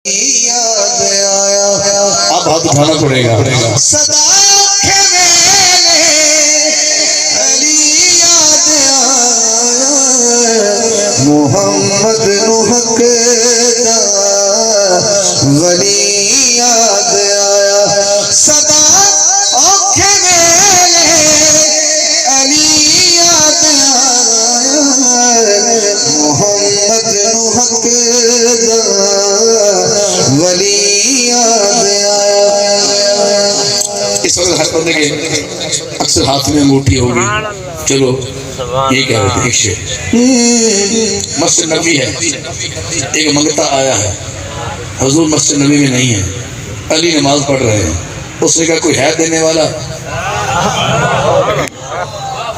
याद आया, अब हाथ उठाना पड़ेगा। सदा अली याद आया, मोहम्मद हक दा वली याद आया, सदा औखे वेले अली याद आया, मोहम्मद हक दा वली याद आया। इस वक्त हर बंदे के अक्सर हाथ में अंगूठी होगी। चलो ये कह रहे थे एक शेर मस्जिद नबी है, एक मंगता आया है, हुजूर मस्जिद नबी में नहीं है, अली नमाज पढ़ रहे हैं। उसने कहा कोई है देने वाला?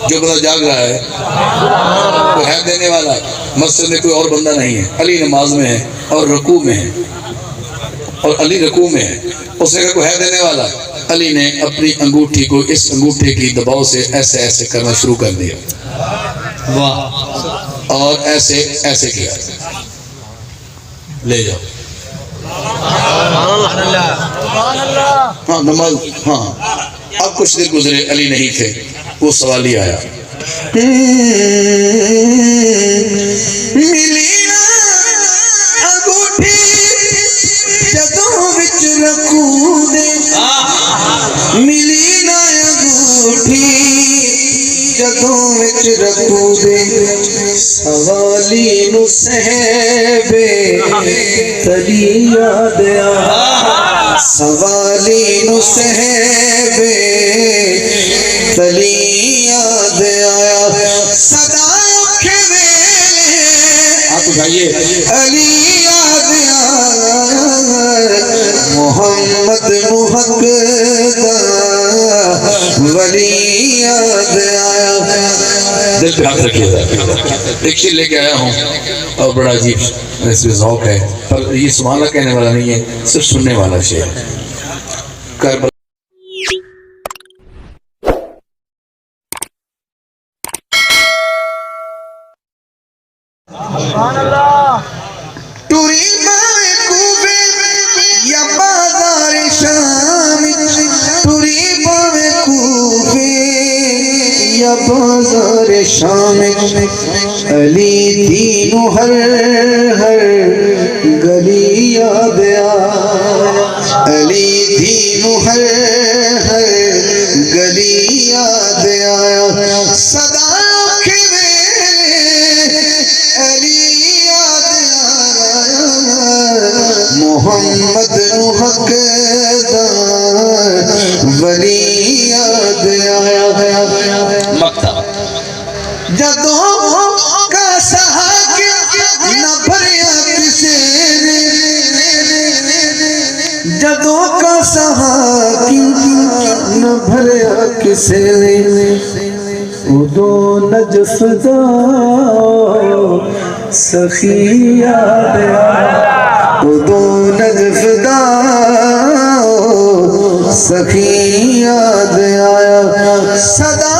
जो बंदा जाग रहा है कोई है देने वाला? मस्जिद में कोई और बंदा नहीं है, अली नमाज में है और रुकू में है, और अली रुकू में है। उसने कहा कोई है देने वाला? अली ने अपनी अंगूठी को इस अंगूठे की दबाव से ऐसे ऐसे करना शुरू कर दिया, वाह, और ऐसे ऐसे किया, ले जाओ। हाँ नमाज, हाँ। अब कुछ देर गुजरे, अली नहीं थे, वो सवाल ही आया, मिली ना अंगूठी जदों विच रखू दे, मिली ना अंगूठी जदों विच रखू दे, सवाली नू सहबे तली याद आया, सवाली नू सहबे तली याद आया, सदा औखे वेले आप उठाइए, अली याद आया, मोहम्मद हक दा वली याद आया। दिल पे हाथ रखिएगा। एक शेर लेके आया हूँ और बड़ा अजीब इसमें ज़ौक़ है, पर ये सुभान कहने वाला नहीं है, सिर्फ सुनने वाला शेर। करबला टूरी बावे कूबे या बाजार शाम, टूरी बावे कूबे या बाजार शाम, अली दीनू हर हर गली याद आया, अली दीनू हर हर गली याद आया, सदा औखे वेले अली याद आया, मोहम्मद हक दा वली याद आया। मक्ता जदों का सहाग न भरिया किसे ने, जदों का सहाग न भरिया किसे ने, उदों नजफ दा सखी याद आया, उदों नजफ दा सखी याद आया, सदा